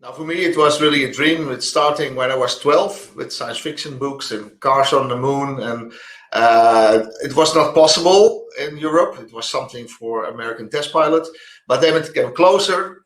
Now, for me, it was really a dream. It's starting when I was 12 with science fiction books and cars on the moon. And it was not possible in Europe. It was something for American test pilots. But then it came closer.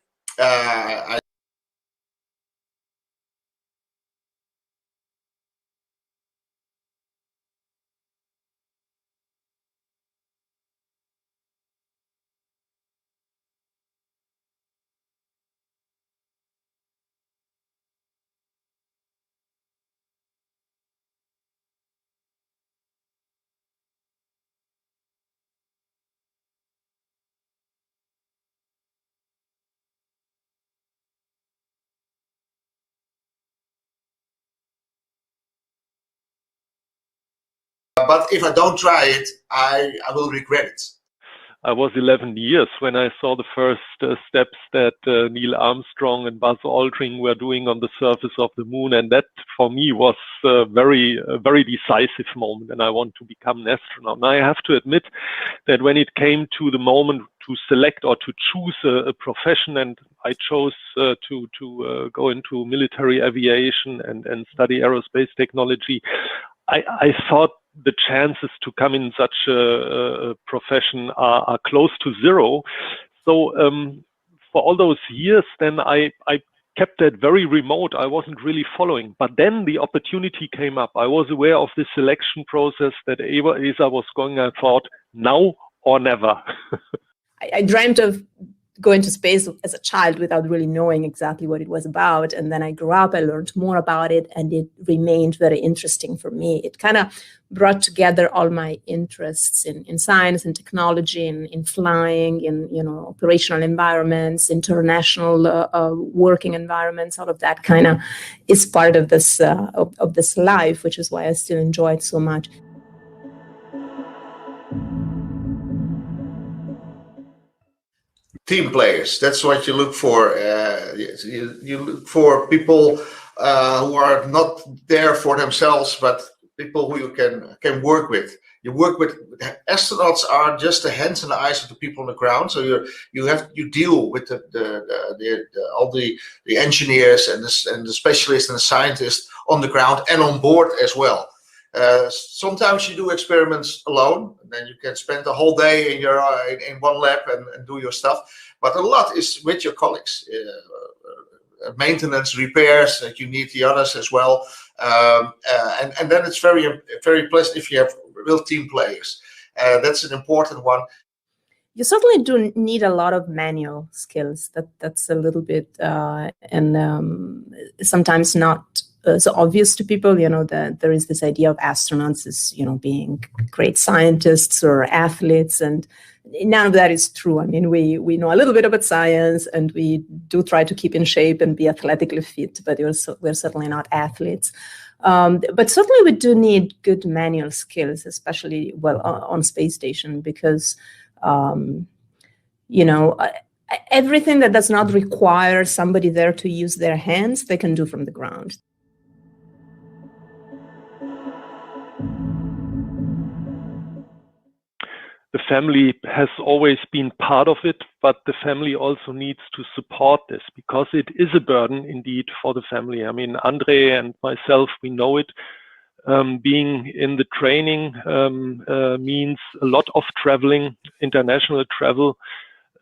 But if I don't try it, I will regret it. I was 11 years when I saw the first steps that Neil Armstrong and Buzz Aldrin were doing on the surface of the moon. And that, for me, was a very decisive moment. And I want to become an astronaut. And I have to admit that when it came to the moment to select or to choose a profession, and I chose to go into military aviation and study aerospace technology, I thought the chances to come in such a profession are close to zero. So for all those years, then I kept that very remote. I wasn't really following. But then the opportunity came up. I was aware of the selection process that ESA was going. I thought, now or never. I dreamt of going to space as a child without really knowing exactly what it was about. And then I grew up, I learned more about it, and it remained very interesting for me. It kind of brought together all my interests in science and technology, in flying, in operational environments, international working environments. All of that kind of is part of this life, which is why I still enjoy it so much. Team players, that's what you look for. You look for people who are not there for themselves, but people who you can work with. You work with astronauts are just the hands and the eyes of the people on the ground. So you deal with all the engineers and the specialists and the scientists on the ground and on board as well. Sometimes you do experiments alone, and then you can spend the whole day in one lab and do your stuff. But a lot is with your colleagues. Maintenance, repairs, that you need the others as well. And then it's very pleasant if you have real team players. That's an important one. You certainly do need a lot of manual skills. That's a little bit and sometimes not so obvious to people. That there is this idea of astronauts as being great scientists or athletes, and none of that is true. I mean, we know a little bit about science, and we do try to keep in shape and be athletically fit, but we're certainly not athletes. But certainly we do need good manual skills, especially on space station, because everything that does not require somebody there to use their hands, they can do from the ground. The family has always been part of it, but the family also needs to support this, because it is a burden indeed for the family. I mean, Andre and myself, we know it. Being in the training means a lot of traveling, international travel.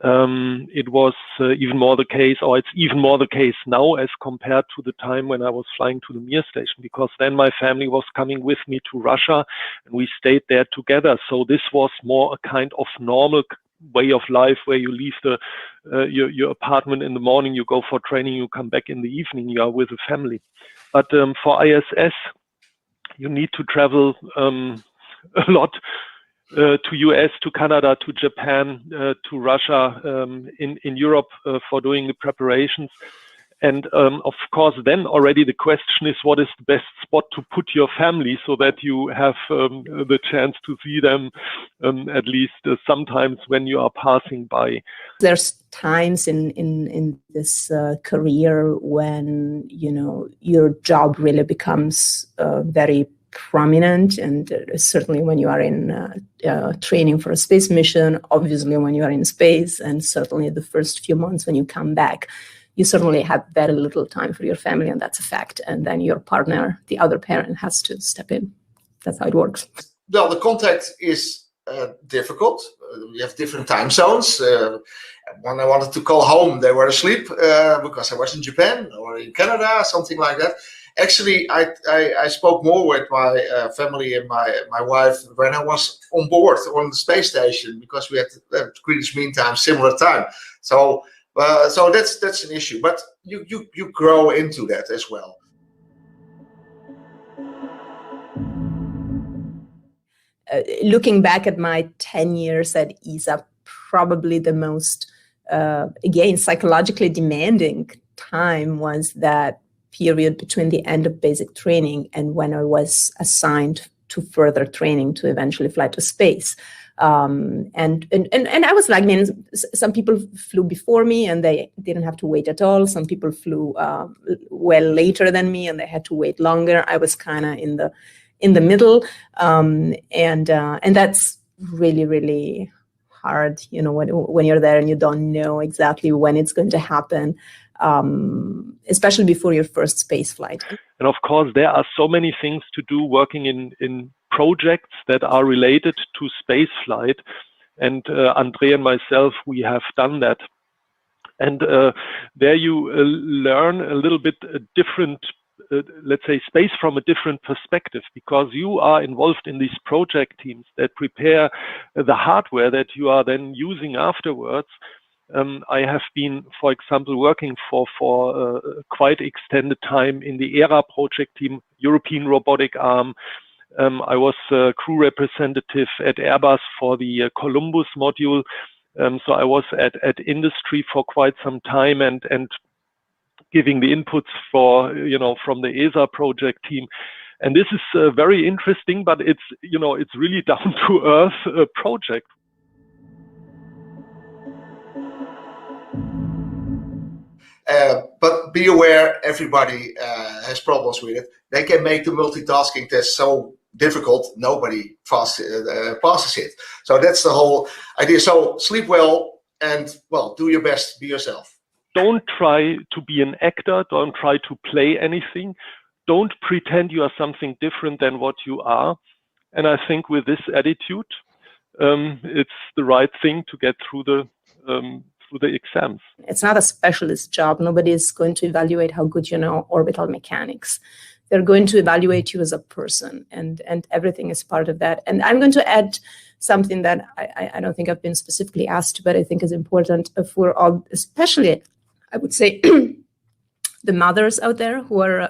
It was even more the case, or it's even more the case now as compared to the time when I was flying to the Mir station, because then my family was coming with me to Russia and we stayed there together. So this was more a kind of normal way of life, where you leave your apartment in the morning, you go for training, you come back in the evening, you are with the family. But for ISS, you need to travel a lot. to US, to Canada, to Japan, to Russia, in Europe for doing the preparations. And of course, then already the question is, what is the best spot to put your family so that you have the chance to see them at least sometimes when you are passing by? There's times in this career when, you know, your job really becomes very prominent, and certainly when you are in training for a space mission, obviously when you are in space, and certainly the first few months when you come back, you certainly have very little time for your family, and that's a fact. And then your partner, the other parent, has to step in. That's how it works. Well, the contact is difficult. We have different time zones. When I wanted to call home, they were asleep because I was in Japan or in Canada, something like that. Actually, I spoke more with my family and my wife when I was on board on the space station, because we had Greenwich Mean Time, similar time. So that's an issue, but you grow into that as well. Looking back at my 10 years at ESA, probably the most, again, psychologically demanding time was that period between the end of basic training and when I was assigned to further training to eventually fly to space. And I was like, I mean, some people flew before me and they didn't have to wait at all. Some people flew well later than me and they had to wait longer. I was kind of in the middle, and that's really, really hard, you know, when you're there and you don't know exactly when it's going to happen, especially before your first space flight. And of course, there are so many things to do working in projects that are related to space flight. And Andre and myself, we have done that. And there you learn a little bit different, let's say, space from a different perspective, because you are involved in these project teams that prepare the hardware that you are then using afterwards. I have been, for example, working for quite extended time in the ERA project team, European Robotic Arm. I was crew representative at Airbus for the Columbus module. So I was at industry for quite some time and giving the inputs for, you know, from the ESA project team. And this is very interesting, but it's, you know, it's really down to earth project. But be aware, everybody has problems with it. They can make the multitasking test so difficult, nobody passes it. So that's the whole idea. So sleep well and, well, do your best, be yourself. Don't try to be an actor. Don't try to play anything. Don't pretend you are something different than what you are. And I think with this attitude, it's the right thing to get through the exams. It's not a specialist job. Nobody is going to evaluate how good you know orbital mechanics. They're going to evaluate you as a person, and everything is part of that. And I'm going to add something that I don't think I've been specifically asked, but I think is important for all, especially, I would say, the mothers out there who are,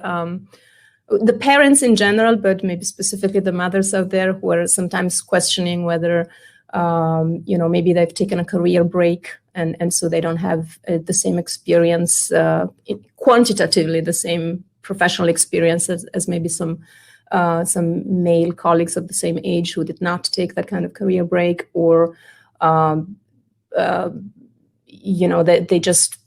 the parents in general, but maybe specifically the mothers out there who are sometimes questioning whether, you know, maybe they've taken a career break and so they don't have the same experience, quantitatively the same professional experience as maybe some male colleagues of the same age who did not take that kind of career break, or you know, they just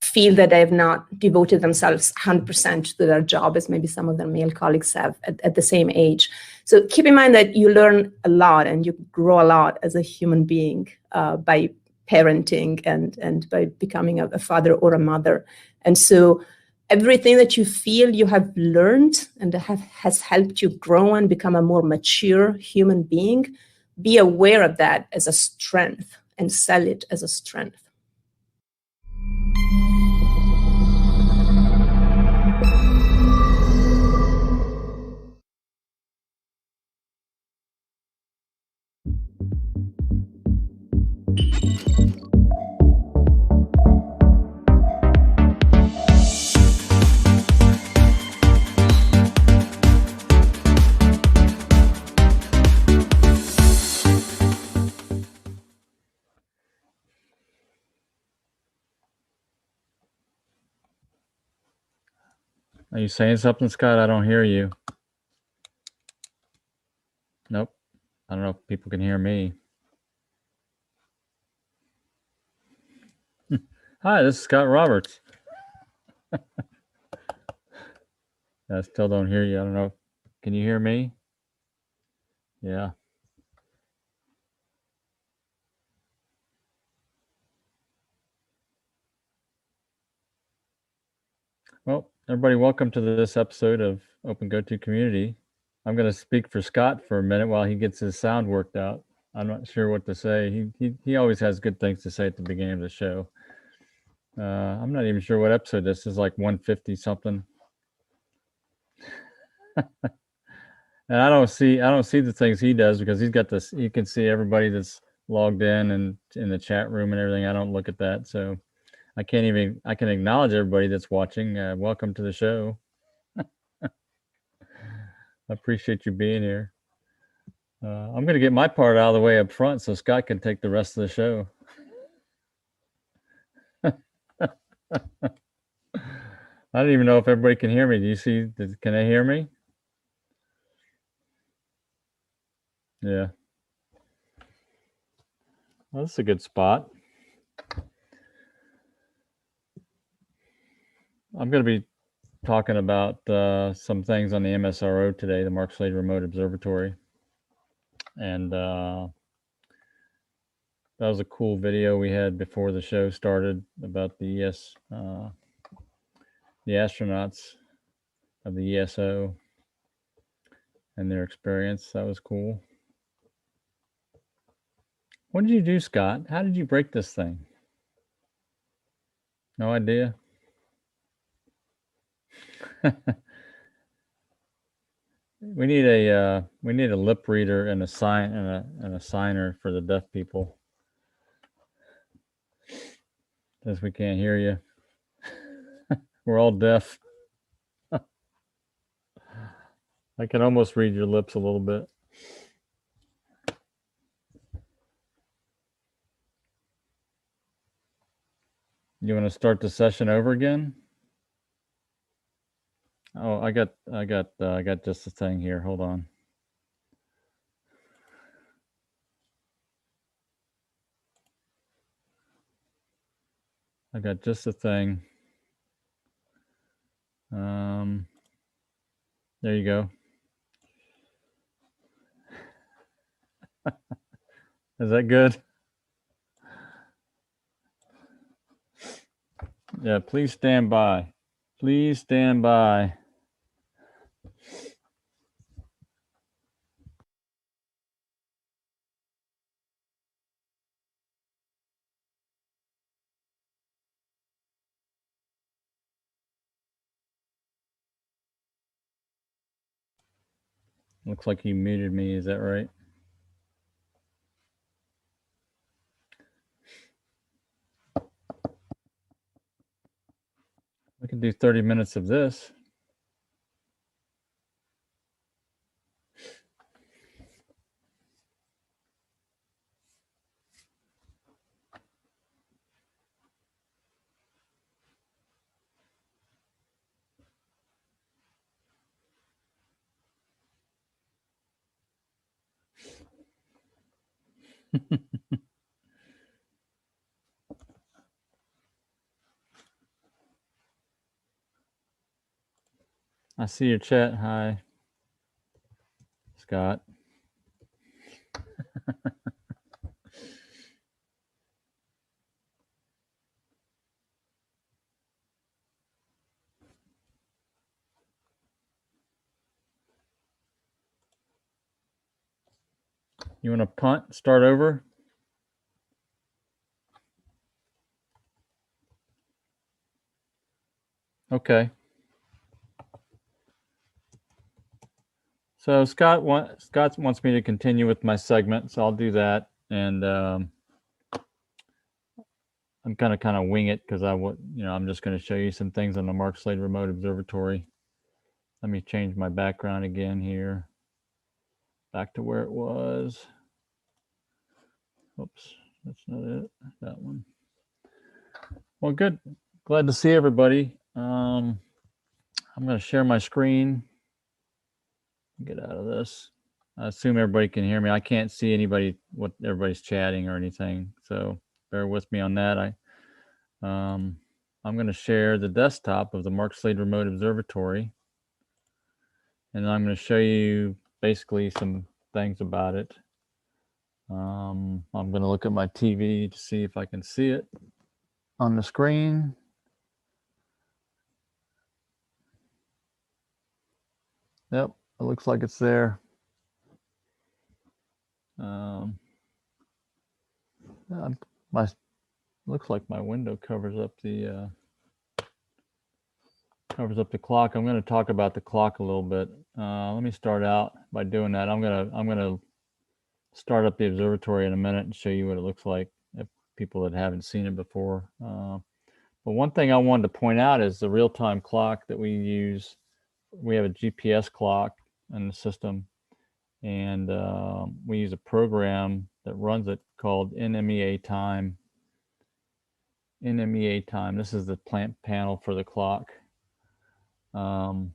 feel that they have not devoted themselves 100% to their job as maybe some of their male colleagues have at the same age. So keep in mind that you learn a lot and you grow a lot as a human being by parenting and by becoming a father or a mother. And so everything that you feel you have learned and has helped you grow and become a more mature human being, be aware of that as a strength and sell it as a strength. Are you saying something, Scott? I don't hear you. Nope. I don't know if people can hear me. Hi, this is Scott Roberts. I still don't hear you. I don't know. Can you hear me? Yeah. Well, everybody, welcome to this episode of OpenGOTO Community. I'm going to speak for Scott for a minute while he gets his sound worked out. I'm not sure what to say. He always has good things to say at the beginning of the show. I'm not even sure what episode this is, like 150 something. And I don't see the things he does because he's got this. You can see everybody that's logged in and in the chat room and everything. I don't look at that, so I can acknowledge everybody that's watching. Welcome to the show. I appreciate you being here. I'm going to get my part out of the way up front so Scott can take the rest of the show. I don't even know if everybody can hear me. Do you see? Can they hear me? Yeah. Well, that's a good spot. I'm going to be talking about some things on the MSRO today, the Mark Slade Remote Observatory. And that was a cool video we had before the show started about the astronauts of the ESO and their experience. That was cool. What did you do, Scott? How did you break this thing? No idea. We need a lip reader and a signer for the deaf people, since we can't hear you. We're all deaf. I can almost read your lips a little bit. You want to start the session over again? Oh, I got just the thing here. Hold on. I got just the thing. There you go. Is that good? Yeah, please stand by. Please stand by. Looks like you muted me. Is that right? We can do 30 minutes of this. I see your chat. Hi, Scott. You want to punt? Start over? Okay. So Scott wants me to continue with my segment, so I'll do that. And I'm gonna kind of wing it because I'm just going to show you some things on the Mark Slade Remote Observatory. Let me change my background again here. Back to where it was. Oops, that's not it. That one. Well, good. Glad to see everybody. I'm I'm going to share my screen. Get out of this. I assume everybody can hear me. I can't see anybody, what everybody's chatting or anything. So bear with me on that. I'm going to share the desktop of the Mark Slade Remote Observatory. And I'm going to show you basically some things about it. I'm going to look at my TV to see if I can see it on the screen. Yep, it looks like it's there. Looks like my window covers up the clock. I'm going to talk about the clock a little bit. Let me start out by doing that. I'm going to start up the observatory in a minute and show you what it looks like if people that haven't seen it before. But one thing I wanted to point out is the real-time clock that we use. We have a GPS clock in the system, and we use a program that runs it called NMEA time. NMEA time. This is the plant panel for the clock. And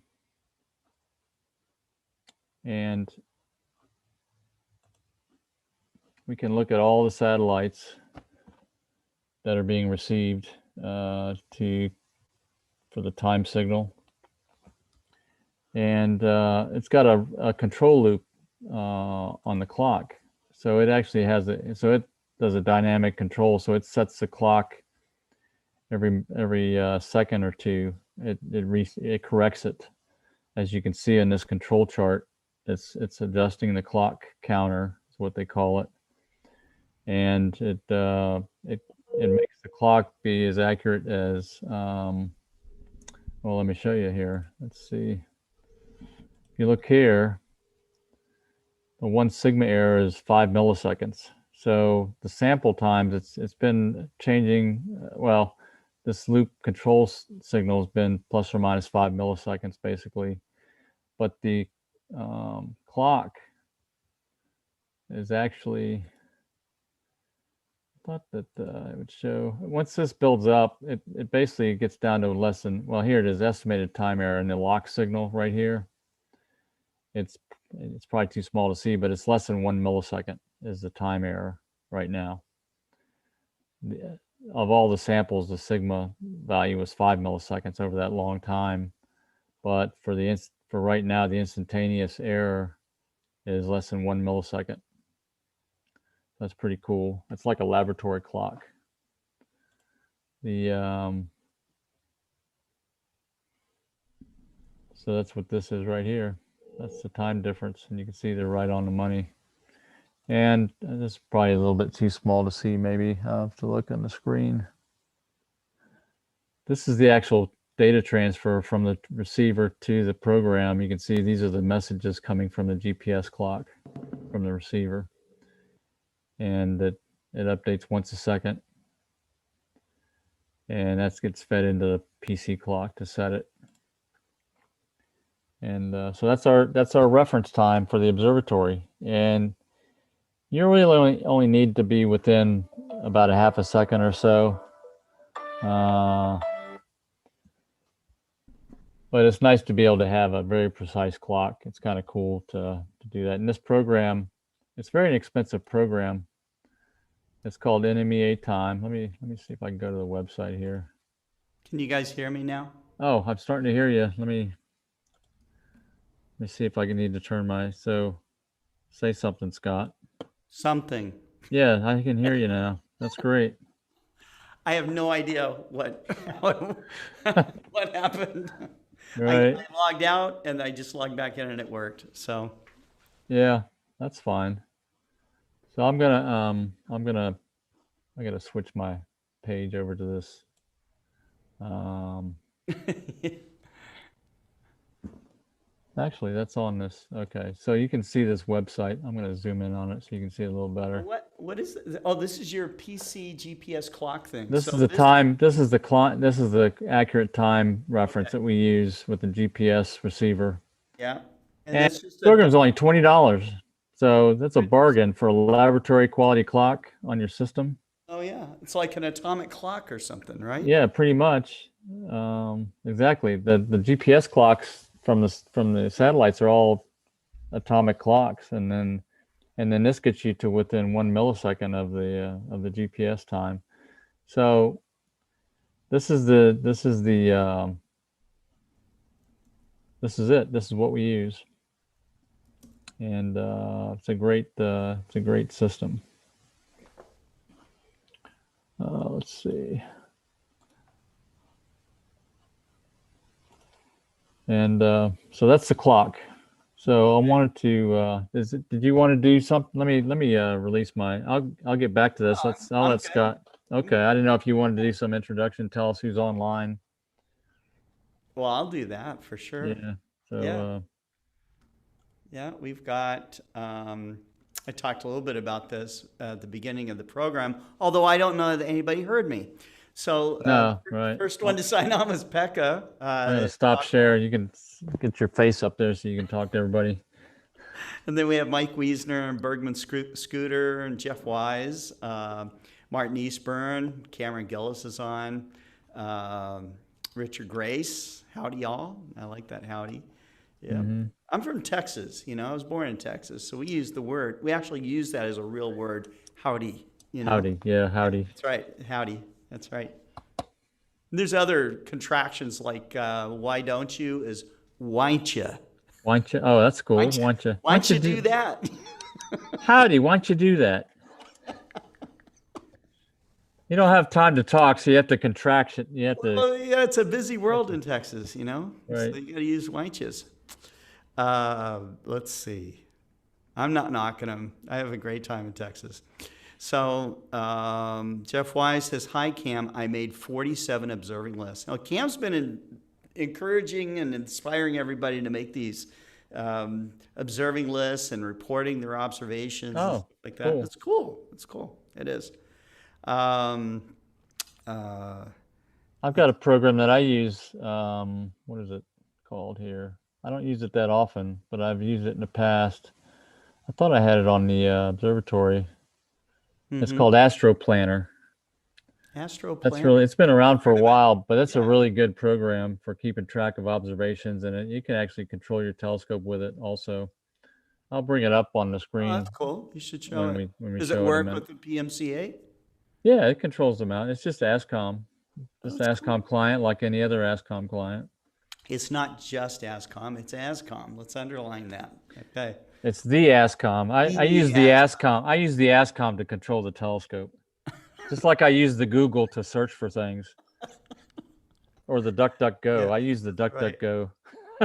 we can look at all the satellites that are being received for the time signal. And it's got a control loop on the clock. So it actually has so it does a dynamic control. So it sets the clock every second or two. It corrects it. As you can see in this control chart, it's adjusting the clock counter, is what they call it. And it makes the clock be as accurate as, well, let me show you here. Let's see. If you look here, the 1 sigma error is 5 milliseconds. So the sample times, it's been changing. Well, this loop control signal has been plus or minus 5 milliseconds, basically. But the clock is actually, I thought that it would show, once this builds up, it basically gets down to less than, well, here it is, estimated time error in the lock signal right here. It's probably too small to see, but it's less than 1 millisecond is the time error right now. Of all the samples, the sigma value was 5 milliseconds over that long time. But for right now, the instantaneous error is less than 1 millisecond. That's pretty cool. It's like a laboratory clock. So that's what this is right here. That's the time difference, and you can see they're right on the money. And this is probably a little bit too small to see, maybe. I'll have to look on the screen. This is the actual data transfer from the receiver to the program. You can see these are the messages coming from the GPS clock from the receiver. And it updates once a second. And that gets fed into the PC clock to set it. And so that's our reference time for the observatory. And you really only need to be within about a half a second or so. But it's nice to be able to have a very precise clock. It's kind of cool to do that. And this program, it's a very inexpensive program. It's called NMEA time. Let me see if I can go to the website here. Can you guys hear me now? Oh, I'm starting to hear you. Let me see if I need to turn my, so say something, Scott. Something. Yeah, I can hear you now. That's great. I have no idea what happened. Right. I logged out and I just logged back in and it worked. So yeah, that's fine. So I gotta switch my page over to this. Actually, that's on this. Okay, so you can see this website. I'm going to zoom in on it so you can see it a little better. what is this? Oh, this is your PC GPS clock thing. This is the time. This is the accurate time reference that we use with the GPS receiver. Yeah, and this program's only $20, so that's a bargain for a laboratory quality clock on your system. Oh yeah, it's like an atomic clock or something, right? Yeah, pretty much. exactly. The GPS clocks from the satellites are all atomic clocks, and then this gets you to within 1 millisecond of the GPS time. So this is it. This is what we use, and it's a great system. Let's see. And so that's the clock. So I wanted to. Did you want to do something? Let me release my. I'll get back to this. I'll let Scott. Okay, I didn't know if you wanted to do some introduction. Tell us who's online. Well, I'll do that for sure. Yeah. So. Yeah. Yeah, we've got. I talked a little bit about this at the beginning of the program, although I don't know that anybody heard me. So No, right. First one to sign on was Pekka. I'm gonna stop share. You can get your face up there so you can talk to everybody. And then we have Mike Wiesner and Bergman Scooter and Jeff Wise, Martin Eastburn, Cameron Gillis is on, Richard Grace. Howdy, y'all. I like that howdy. Yeah. Mm-hmm. I'm from Texas. I was born in Texas. So we use the word, we actually use that as a real word, howdy. Howdy. Yeah, howdy. That's right. Howdy. That's right. There's other contractions like why don't you is why'n't you? Oh, that's cool. Why'n't you do that? Howdy, why'n't you do that? You don't have time to talk, so you have to contract it. You have to. Well, yeah, it's a busy world in Texas, Right. So you got to use why'n't's. Let's see. I'm not knocking them. I have a great time in Texas. So Jeff Wise says, hi, Cam. I made 47 observing lists. Now, Cam's been encouraging and inspiring everybody to make these observing lists and reporting their observations and stuff like that. Cool. It's cool. It's cool. It is. I've got a program that I use. What is it called here? I don't use it that often, but I've used it in the past. I thought I had it on the observatory. Mm-hmm. It's called Astro Planner. It's been around for a while, but it's a really good program for keeping track of observations, and you can actually control your telescope with it also. I'll bring it up on the screen. Oh, that's cool. You should show it. Does it work with the PMCA? Yeah, it controls them out. It's just ASCOM. Just ASCOM client like any other ASCOM client. It's not just ASCOM, it's ASCOM. Let's underline that. Okay. It's the ASCOM. I use the ASCOM. I use the ASCOM to control the telescope. Just like I use the Google to search for things. Or the DuckDuckGo. Yeah. I use the DuckDuckGo.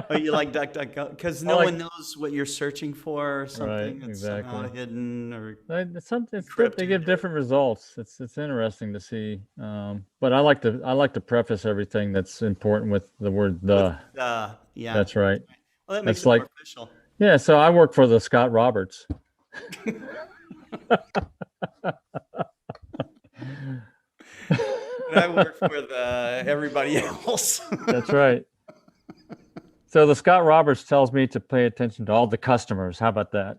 Oh, you like DuckDuckGo? Because no one knows what you're searching for or something. Right, it's exactly. somehow hidden or they give different results. It's interesting to see. But I like to preface everything that's important with the word the. Yeah. That's right. Well, that makes it more official. Yeah, so I work for the Scott Roberts. I work with everybody else. That's right. So the Scott Roberts tells me to pay attention to all the customers. How about that?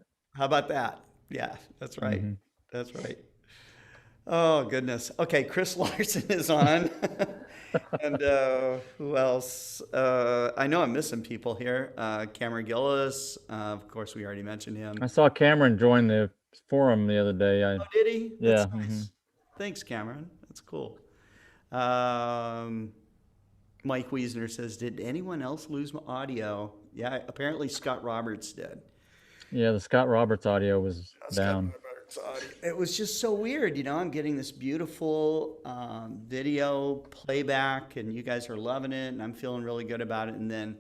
Yeah, that's right. Mm-hmm. That's right. Oh, goodness. Okay, Chris Larson is on. And who else? I know I'm missing people here. Cameron Gillis. Of course, we already mentioned him. I saw Cameron join the forum the other day. Oh, did he? Yeah. That's nice. Mm-hmm. Thanks, Cameron. That's cool. Mike Wiesner says, did anyone else lose my audio? Yeah, apparently Scott Roberts did. Yeah, the Scott Roberts audio was down. It was just so weird. I'm getting this beautiful video playback, and you guys are loving it, and I'm feeling really good about it, and then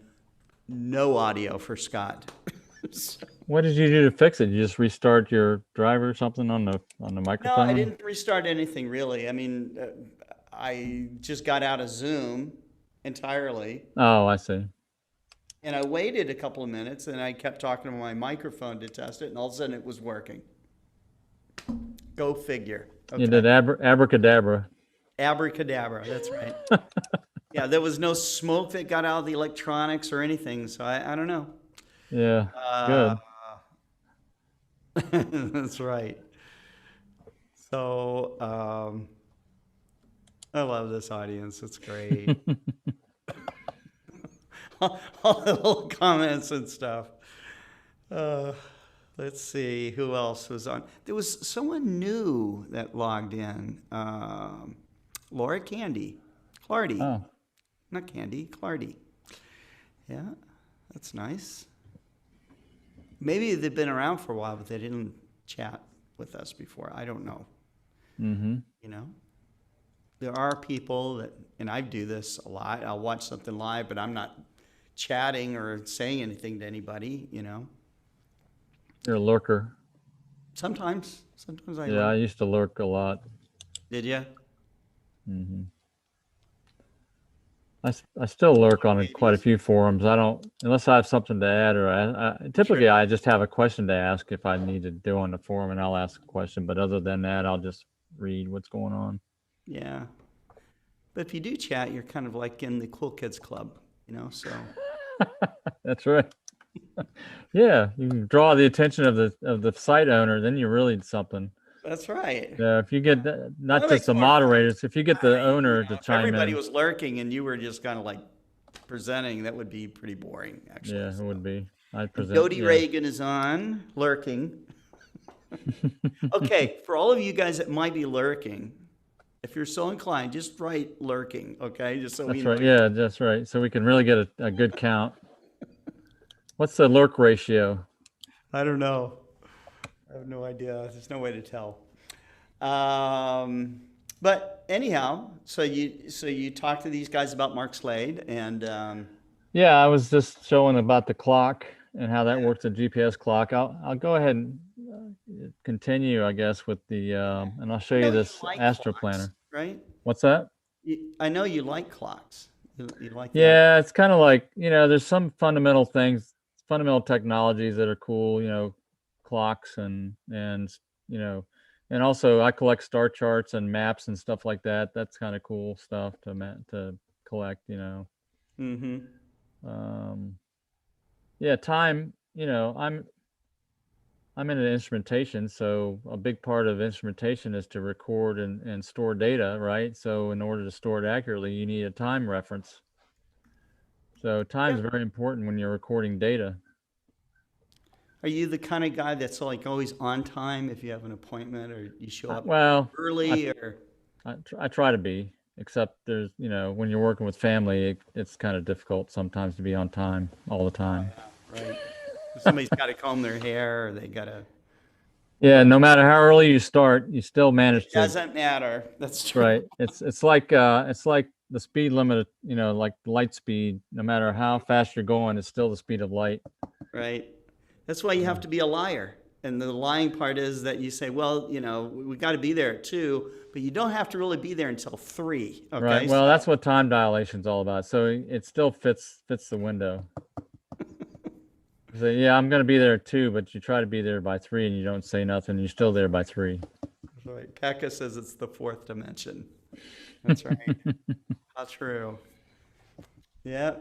no audio for Scott. What did you do to fix it? You just restart your driver or something on the microphone? No, I didn't restart anything, really. I mean, I just got out of Zoom entirely. Oh, I see. And I waited a couple of minutes, and I kept talking to my microphone to test it, and all of a sudden it was working. Go figure. Okay. You did abracadabra. Abracadabra, that's right. Yeah, there was no smoke that got out of the electronics or anything, so I don't know. Yeah, good. That's right. So, I love this audience. It's great. All the little comments and stuff. Let's see who else was on. There was someone new that logged in. Laura Clardy. Oh, Not Candy, Clardy. Yeah, that's nice. Maybe they've been around for a while, but they didn't chat with us before. I don't know. mm-hmm. You know, there are people that, and I do this a lot. I'll watch something live, but I'm not chatting or saying anything to anybody, you know. You're a lurker. Sometimes I Yeah, I used to lurk a lot. Did you? Mm-hmm. I still lurk on quite a few forums. I don't, unless I have something to add, or typically I just have a question to ask if I need to do on the forum, and I'll ask a question. But other than that, I'll just read what's going on. Yeah. But if you do chat, you're kind of like in the cool kids club, you know, so. That's right. Yeah, you can draw the attention of the site owner, then you're really something. That's right. If you get not That just makes the more moderators, if you get the owner to If chime everybody in. was lurking and you were just kind of like presenting, that would be pretty boring, actually. Yeah, it would be. I'd present. Jody Yeah. Reagan is on, lurking. Okay, for all of you guys that might be lurking, if you're so inclined, just write lurking, okay? Just so we That's know. right. Yeah, that's right. So we can really get a good count. What's the lurk ratio? I don't know. I have no idea. There's no way to tell. But anyhow, so you talked to these guys about Mark Slade, and Yeah, I was just showing about the clock and how that works, the GPS clock. I'll go ahead and continue, I guess, with the and I'll show you this astro planner. Right? What's that? I know you like clocks. You like Yeah, it's kind of like, there's some fundamental things, fundamental technologies that are cool, clocks and and also I collect star charts and maps and stuff like that. That's kind of cool stuff to collect, Mm-hmm. Yeah, time, I'm in instrumentation, so a big part of instrumentation is to record and store data, right? So in order to store it accurately, you need a time reference. So time is very important when you're recording data. Are you the kind of guy that's like always on time if you have an appointment, or you show up early, or? I try to be, except there's, when you're working with family, it's kind of difficult sometimes to be on time all the time. Right. Somebody's got to comb their hair, or they got to. Yeah, no matter how early you start, you still manage to. Doesn't matter. That's true. Right. It's like the speed limit, like light speed. No matter how fast you're going, it's still the speed of light. Right. That's why you have to be a liar. And the lying part is that you say, well, we got to be there at 2, but you don't have to really be there until 3. Okay. Right. Well, that's what time dilation is all about. So it still fits the window. So yeah, I'm going to be there at 2, but you try to be there by 3 and you don't say nothing. You're still there by 3. Right. Pekka says it's the 4th dimension. That's right. How true. Yeah.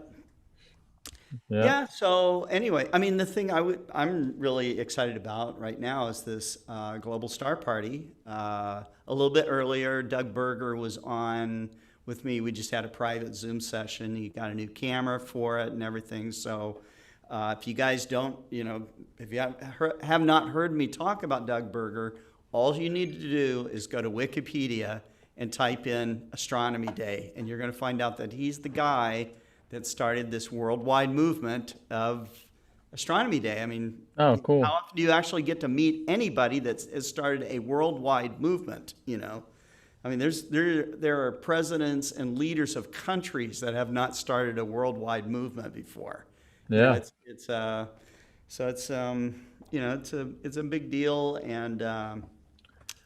Yeah. So anyway, I mean, the thing I'm really excited about right now is this Global Star Party. A little bit earlier, Doug Berger was on with me. We just had a private Zoom session. He got a new camera for it and everything. So if you guys don't, if you have not heard me talk about Doug Berger, all you need to do is go to Wikipedia and type in Astronomy Day, and you're going to find out that he's the guy that started this worldwide movement of Astronomy Day. I mean, oh, cool. How often do you actually get to meet anybody that has started a worldwide movement? I mean, there are presidents and leaders of countries that have not started a worldwide movement before. Yeah, it's a big deal, and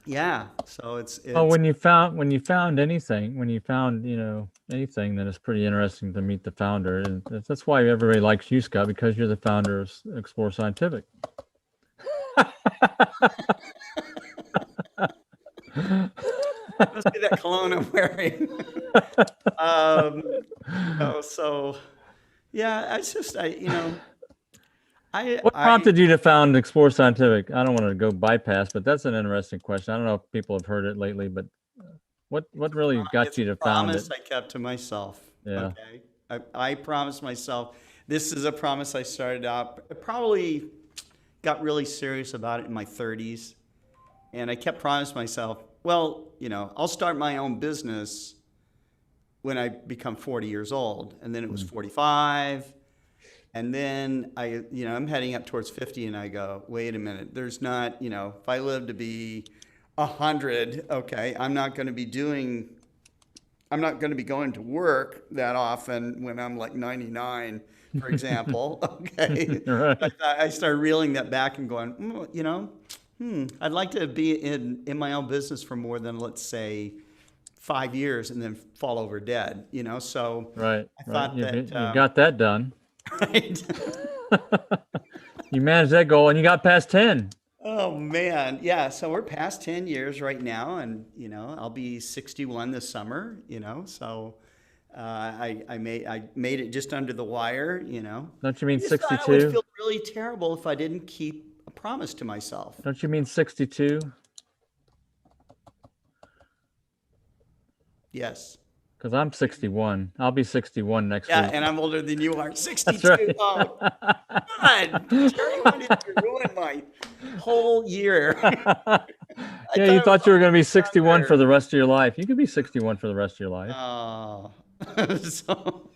yeah, so it's well, when you found anything, anything, then it's pretty interesting to meet the founder, and that's why everybody likes you, Scott, because you're the founder of Explore Scientific. Must be that cologne I'm wearing. So yeah, it's just What prompted you to found Explore Scientific? I don't want to go bypass, but that's an interesting question. I don't know if people have heard it lately, but What really got It's you a to found it? promise I kept to myself. Yeah. Okay. I promised myself. This is a promise I started out. I probably got really serious about it in my 30s. And I kept promising myself, well, I'll start my own business when I become 40 years old. And then it was 45. And then I'm heading up towards 50 and I go, wait a minute, there's not, if I live to be 100, okay, I'm not going to be going to work that often when I'm like 99, for example. Okay. Right. I started reeling that back and going, I'd like to be in my own business for more than, let's say, 5 years and then fall over dead, So Right. I thought You that got that done. right. You managed that goal and you got past 10. Oh man, yeah. So we're past 10 years right now, and I'll be 61 this summer. So I made it just under the wire. Don't you mean I just thought I would 62? feel really terrible if I didn't keep a promise to myself. Don't you mean 62? Yes. Because I'm 61. I'll be 61 next Yeah, week. and I'm older than you are. 62. That's right. Oh, God. Terry, why did you ruin my whole year? Yeah, you thought you were going to be 61 younger. for the rest of your life. You could be 61 for the rest of your life. Oh. So,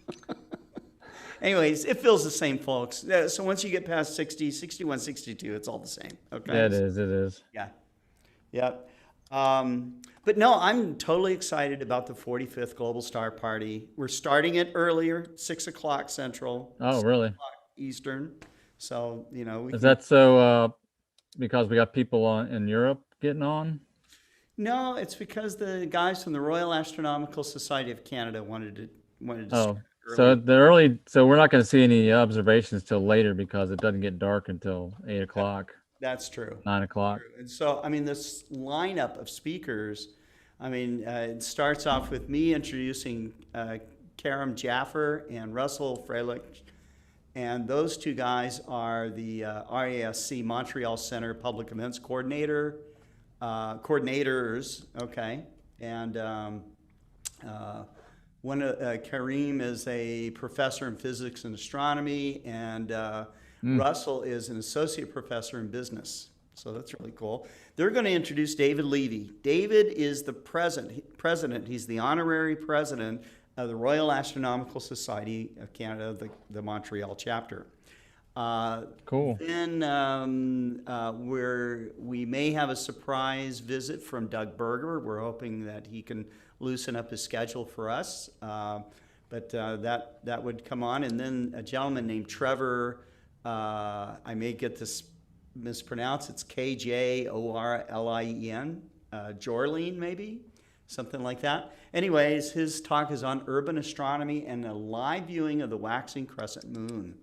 anyways, it feels the same, folks. So once you get past 60, 61, 62, it's all the same. Okay. Yeah, it is. It is. Yeah. Yep. But no, I'm totally excited about the 45th Global Star Party. We're starting it earlier, 6 o'clock Central. Oh, really? 6 o'clock Eastern. So, Is that so because we got people in Europe getting on? No, it's because the guys from the Royal Astronomical Society of Canada wanted to Oh, start so early. so we're not going to see any observations till later because it doesn't get dark until 8 o'clock, That's true. 9 o'clock. And so, this lineup of speakers, it starts off with me introducing Karam Jaffer and Russell Freilich. And those two guys are the RASC Montreal Center Public Events coordinators, okay? And Kareem is a professor in physics and astronomy, and Russell is an associate professor in business. So that's really cool. They're going to introduce David Levy. David is the president. He's the honorary president of the Royal Astronomical Society of Canada, the Montreal chapter. Cool. Then we may have a surprise visit from Doug Berger. We're hoping that he can loosen up his schedule for us. But that would come on. And then a gentleman named Trevor, I may get this mispronounced. It's Kjorlien, Jorlien maybe, something like that. Anyways, his talk is on urban astronomy and a live viewing of the waxing crescent moon.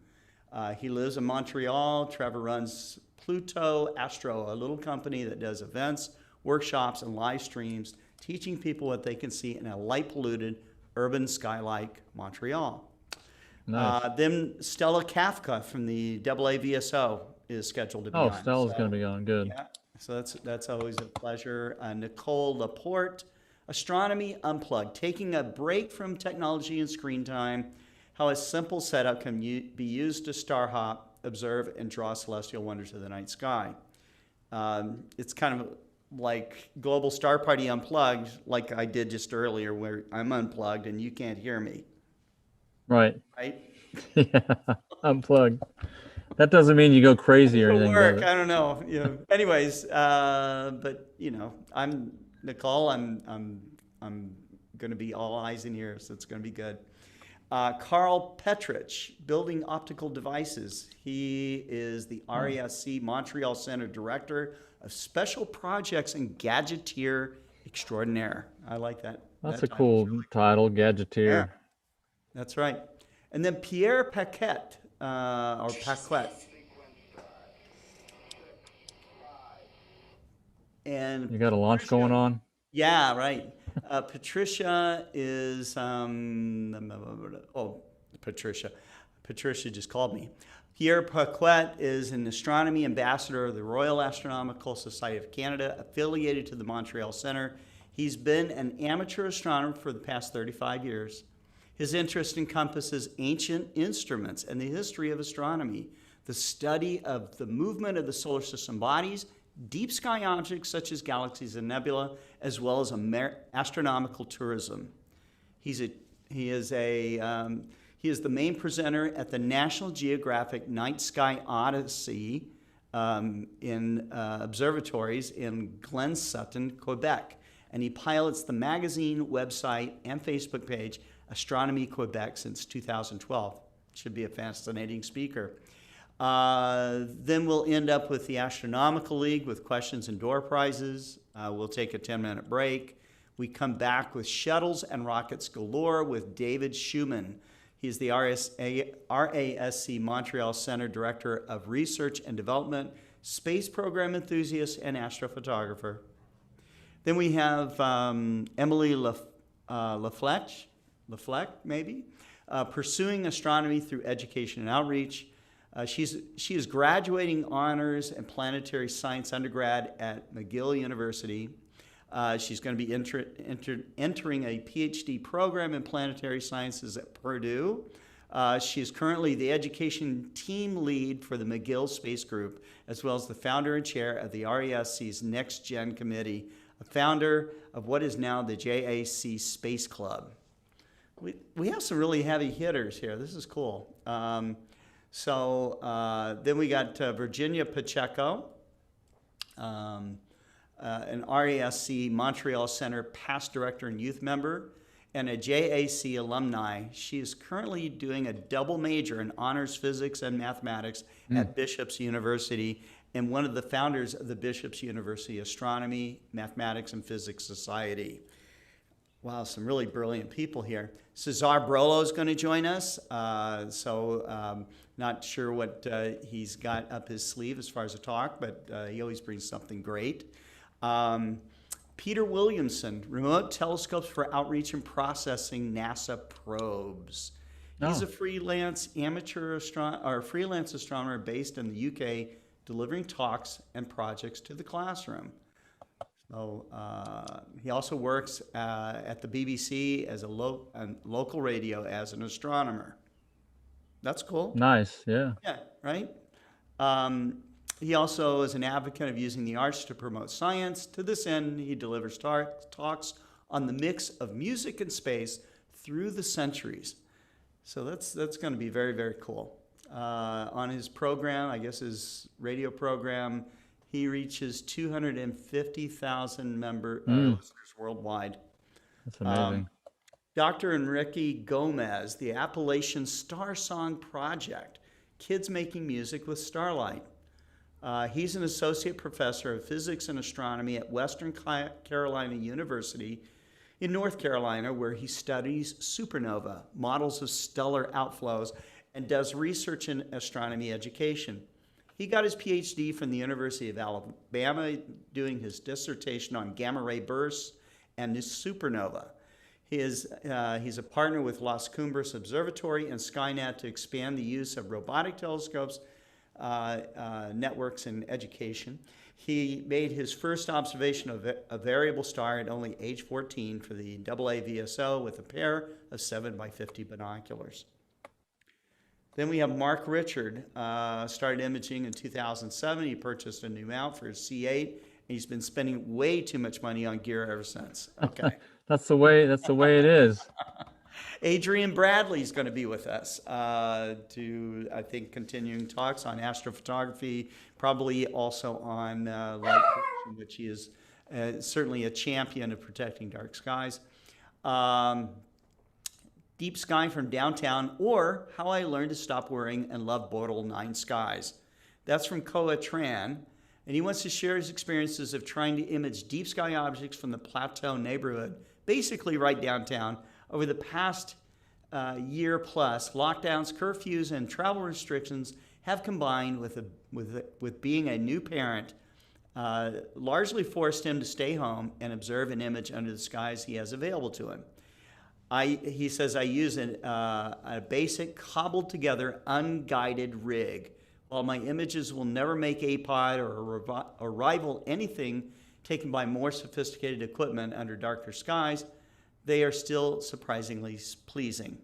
He lives in Montreal. Trevor runs Pluto Astro, a little company that does events, workshops, and live streams, teaching people what they can see in a light-polluted urban sky like Montreal. Nice. Then Stella Kafka from the AAVSO is scheduled to be on. Oh, Stella's going to be on. Good. Yeah, so that's always a pleasure. Nicole Laporte, Astronomy Unplugged, taking a break from technology and screen time, how a simple setup can be used to star hop, observe, and draw celestial wonders of the night sky. It's kind of like Global Star Party Unplugged, like I did just earlier, where I'm unplugged and you can't hear me. Right. Right? Yeah. Unplugged. That doesn't mean you go crazy or anything. Work, does it? I don't know. Anyways, but I'm Nicole. I'm going to be all eyes and ears. So it's going to be good. Carl Petrich, building optical devices. He is the RASC Montreal Center Director of Special Projects and Gadgeteer Extraordinaire. I like that. That's that a cool title, Gadgeteer. Yeah, that's right. And then Pierre Paquette, or Paquette. And You got a launch going on? yeah, right. Patricia is, Patricia. Patricia just called me. Pierre Paquette is an astronomy ambassador of the Royal Astronomical Society of Canada, affiliated to the Montreal Center. He's been an amateur astronomer for the past 35 years. His interest encompasses ancient instruments and the history of astronomy, the study of the movement of the solar system bodies, deep sky objects such as galaxies and nebula, as well as astronomical tourism. He is the main presenter at the National Geographic Night Sky Odyssey in observatories in Glen Sutton, Quebec. And he pilots the magazine, website, and Facebook page Astronomy Quebec since 2012. Should be a fascinating speaker. Then we'll end up with the Astronomical League with questions and door prizes. We'll take a 10-minute break. We come back with shuttles and rockets galore with David Schumann. He's the RASC Montreal Center Director of Research and Development, space program enthusiast, and astrophotographer. Then we have Emily Laflec, maybe, pursuing astronomy through education and outreach. She is graduating honors and planetary science undergrad at McGill University. She's going to be entering a PhD program in planetary sciences at Purdue. She is currently the education team lead for the McGill Space Group, as well as the founder and chair of the RASC's Next Gen Committee, a founder of what is now the JAC Space Club. We have some really heavy hitters here. This is cool. Then we got Virginia Pacheco, an RASC Montreal Center past director and youth member, and a JAC alumni. She is currently doing a double major in honors physics and mathematics at Bishop's University, and one of the founders of the Bishop's University Astronomy, Mathematics, and Physics Society. Wow, some really brilliant people here. Cesar Brolo is going to join us. Not sure what he's got up his sleeve as far as a talk, but he always brings something great. Peter Williamson, remote telescopes for outreach and processing NASA probes. He's a freelance freelance astronomer based in the UK, delivering talks and projects to the classroom. So he also works at the BBC as a local radio as an astronomer. That's cool. Nice, yeah. Yeah, right? He also is an advocate of using the arts to promote science. To this end, he delivers talks on the mix of music and space through the centuries. So that's going to be very, very cool. On his program, I guess his radio program, he reaches 250,000 listeners worldwide. That's amazing. Dr. Enrique Gomez, the Appalachian Star Song Project, Kids Making Music with Starlight. He's an associate professor of physics and astronomy at Western Carolina University in North Carolina, where he studies supernova, models of stellar outflows, and does research in astronomy education. He got his PhD from the University of Alabama, doing his dissertation on gamma ray bursts and this supernova. He's a partner with Las Cumbres Observatory and Skynet to expand the use of robotic telescopes, networks, and education. He made his first observation of a variable star at only age 14 for the AA VSO with a pair of 7x50 binoculars. Then we have Mark Richard, started imaging in 2007. He purchased a new mount for his C8, and he's been spending way too much money on gear ever since. Okay. That's the way it is. Adrian Bradley is going to be with us to, I think, continuing talks on astrophotography, probably also on light pollution, which he is certainly a champion of protecting dark skies. Deep Sky from Downtown, or How I Learned to Stop Worrying and Love Bortle Nine Skies. That's from Koa Tran, and he wants to share his experiences of trying to image deep sky objects from the Plateau neighborhood, basically right downtown. Over the past year plus, lockdowns, curfews, and travel restrictions have combined with being a new parent, largely forced him to stay home and observe an image under the skies he has available to him. He says, I use a basic cobbled together unguided rig. While my images will never make APOD or rival anything taken by more sophisticated equipment under darker skies, they are still surprisingly pleasing.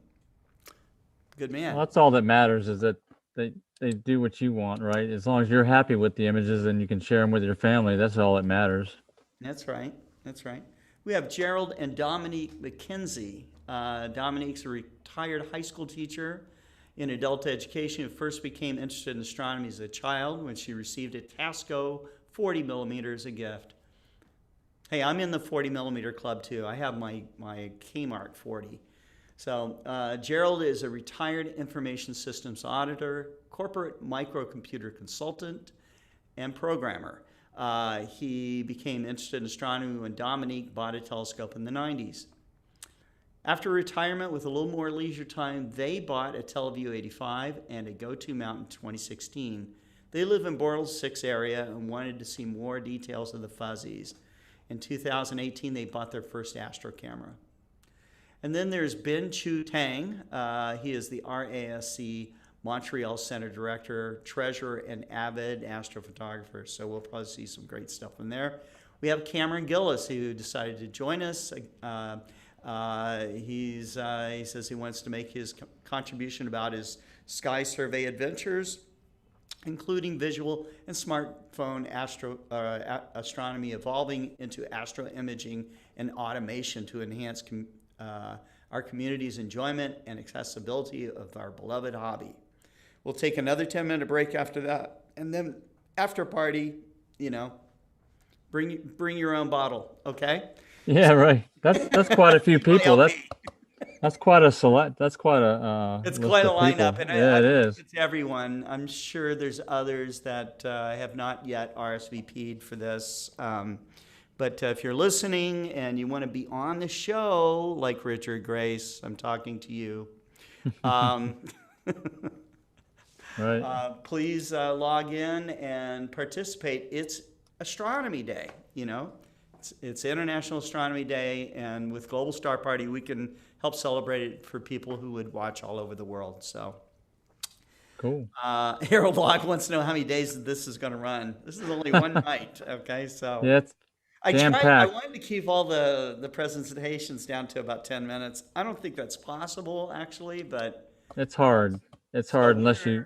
Good man. Well, that's all that matters, is that they do what you want, right? As long as you're happy with the images and you can share them with your family, that's all that matters. That's right. That's right. We have Gerald and Dominique McKenzie. Dominique's a retired high school teacher in adult education who first became interested in astronomy as a child when she received a Tasco 40 millimeter as a gift. Hey, I'm in the 40 millimeter club too. I have my Kmart 40. So Gerald is a retired information systems auditor, corporate microcomputer consultant, and programmer. He became interested in astronomy when Dominique bought a telescope in the 90s. After retirement, with a little more leisure time, they bought a TeleVue 85 and a GOTO mount in 2016. They live in Bortles 6 area and wanted to see more details of the fuzzies. In 2018, they bought their first astro camera. And then there's Ben Chu Tang. He is the RASC Montreal Center Director, Treasurer, and avid astrophotographer. So we'll probably see some great stuff in there. We have Cameron Gillis, who decided to join us. He says he wants to make his contribution about his sky survey adventures, including visual and smartphone astronomy evolving into astro imaging and automation to enhance our community's enjoyment and accessibility of our beloved hobby. We'll take another 10-minute break after that, and then after party, bring your own bottle, okay? Yeah, right. That's quite a few people. That's quite a select. That's quite a. It's list quite a of lineup, people. and yeah, it is. It's everyone. I'm sure there's others that have not yet RSVP'd for this. But if you're listening and you want to be on the show, like Richard Grace, I'm talking to you. Right. Please log in and participate. It's Astronomy Day, It's International Astronomy Day, and with Global Star Party, we can help celebrate it for people who would watch all over the world. So, cool. Harold Block wants to know how many days this is going to run. This is only one night, okay? So, Yeah, it's I jam-packed. wanted to keep all the presentations down to about 10 minutes. I don't think that's possible, actually, but It's hard. It's hard unless you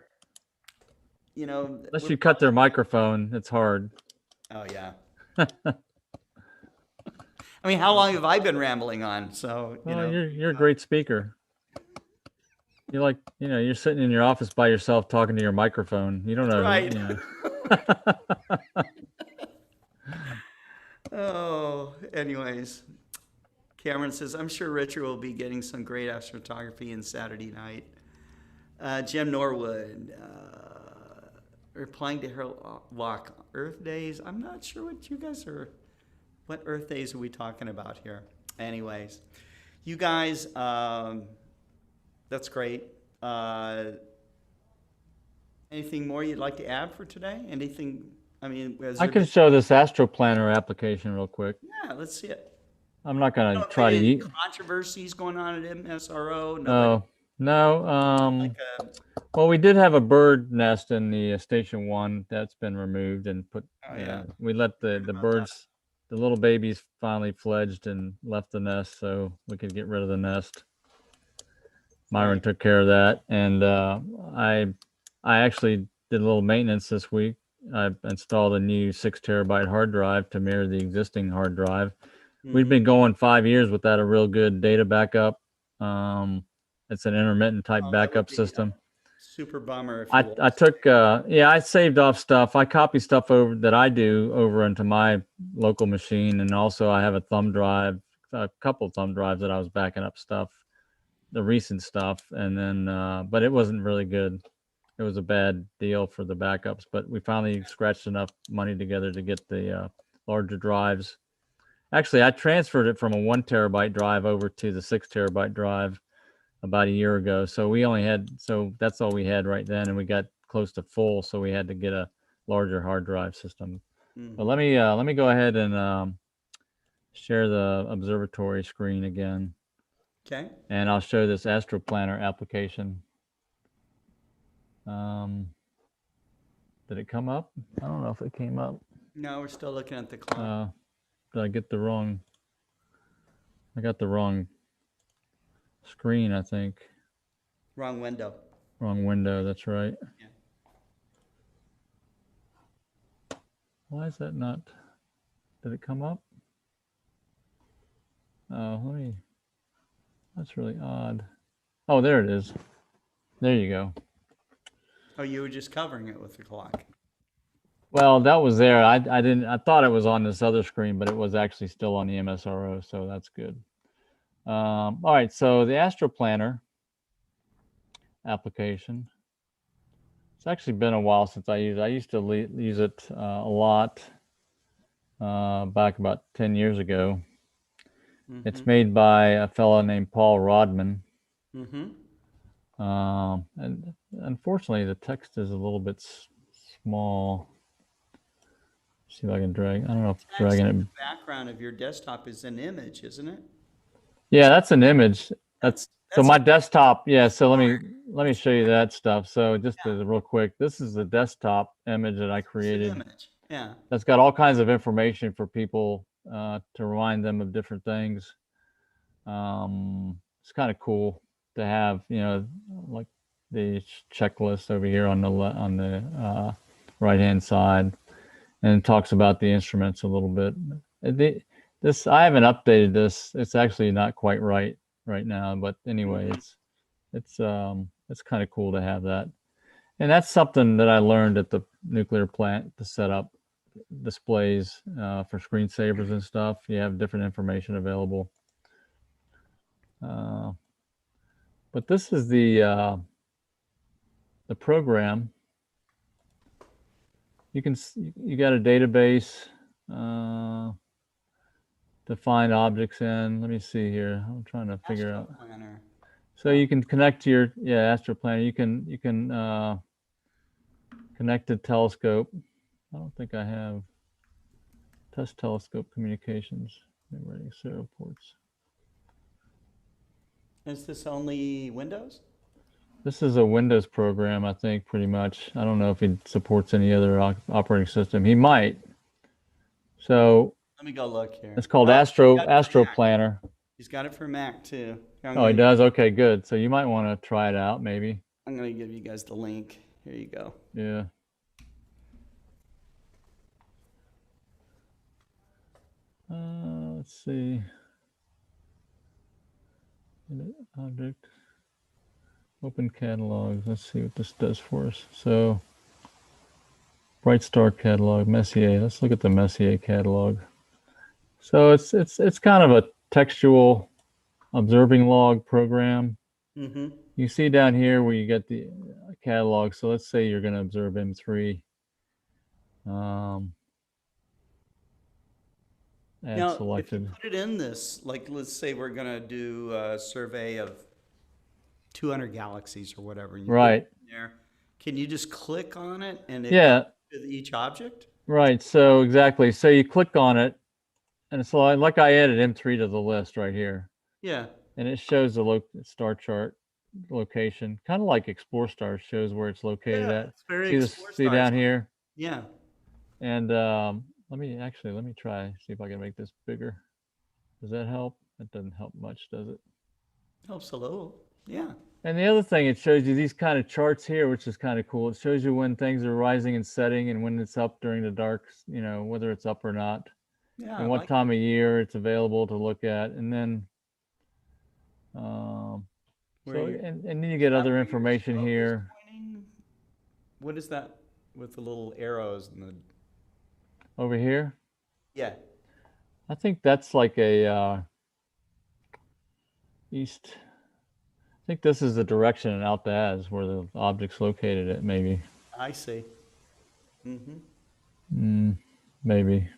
cut their microphone. It's hard. Oh yeah. I mean, how long have I been rambling on? So you're a great speaker. You're like, you're sitting in your office by yourself talking to your microphone. You don't know. Right. Oh, anyways. Cameron says, I'm sure Richard will be getting some great astrophotography in Saturday night. Jim Norwood, replying to Harold Walk, Earth Days. I'm not sure what Earth Days are we talking about here? Anyways, you guys, that's great. Anything more you'd like to add for today? Anything, I can show this Astro Planner application real quick. Yeah, let's see it. I'm not going to try to eat. Controversies going on at MSRO? No. Well, we did have a bird nest in the Station 1 that's been removed and put. We let the birds, the little babies, finally fledged and left the nest, so we could get rid of the nest. Myron took care of that, and I actually did a little maintenance this week. I installed a new 6 terabyte hard drive to mirror the existing hard drive. We've been going 5 years without a real good data backup. It's an intermittent type backup system. Super bummer. I took, I saved off stuff. I copy stuff over that I do over into my local machine. And also I have a thumb drive, a couple thumb drives that I was backing up stuff, the recent stuff. And then, but it wasn't really good. It was a bad deal for the backups, but we finally scratched enough money together to get the larger drives. Actually, I transferred it from a 1 terabyte drive over to the 6 terabyte drive about a year ago. So that's all we had right then, and we got close to full. So we had to get a larger hard drive system. But let me go ahead and share the observatory screen again. Okay. And I'll show this Astro Planner application. Did it come up? I don't know if it came up. No, we're still looking at the clock. Did I get the wrong? I got the wrong screen, I think. Wrong window. Wrong window, that's right. Yeah. Why is that not? Did it come up? Oh, that's really odd. Oh, there it is. There you go. Oh, you were just covering it with the clock. Well, that was there. I didn't. I thought it was on this other screen, but it was actually still on the MSRO, so that's good. All right, so the AstroPlanner application. It's actually been a while since I used it. I used to use it a lot back about 10 years ago. It's made by a fellow named Paul Rodman. And unfortunately, the text is a little bit small. See if I can drag. I don't know if dragging it. The background of your desktop is an image, isn't it? Yeah, that's an image. That's so my desktop. Yeah, so let me show you that stuff. So just real quick, this is the desktop image that I created. It's an image. Yeah. That's got all kinds of information for people to remind them of different things. It's kind of cool to have, you know, like the checklist over here on the right hand side, and it talks about the instruments a little bit. This I haven't updated this. It's actually not quite right now, but anyway, it's kind of cool to have that. And that's something that I learned at the nuclear plant to set up displays for screensavers and stuff. You have different information available. But this is the program. You got a database to find objects in. Let me see here. I'm trying to figure out. So you can connect to your AstroPlanner. You can connect to telescope. I don't think I have test telescope communications. Writing serial ports. Is this only Windows? This is a Windows program, I think, pretty much. I don't know if he supports any other operating system. He might. So let me go look here. It's called AstroPlanner. He's got it for Mac too. Oh, he does? Okay, good. So you might want to try it out, maybe. I'm going to give you guys the link. Here you go. Yeah. Let's see. Object. Open catalog. Let's see what this does for us. So, Bright Star catalog, Messier. Let's look at the Messier catalog. So it's kind of a textual observing log program. You see down here where you get the catalog. So let's say you're going to observe M3. Now, selected. if you put it in this, like let's say we're going to do a survey of 200 galaxies or whatever. Right. There, can you just click on it and it goes to each object? Right. So exactly. So you click on it, and so like I added M3 to the list right here. Yeah. And it shows the star chart location, kind of like Explore Stars shows where it's located at. It's very see down here. Yeah. And let me try see if I can make this bigger. Does that help? That doesn't help much, does it? Helps a little. Yeah. And the other thing, it shows you these kind of charts here, which is kind of cool. It shows you when things are rising and setting, and when it's up during the dark, you know, whether it's up or not, and what time of year it's available to look at, and then and then you get other information here. What is that with the little arrows and the over here? Yeah. I think that's like a east. I think this is the direction in Altaz where the object's located at, maybe. I see. Maybe.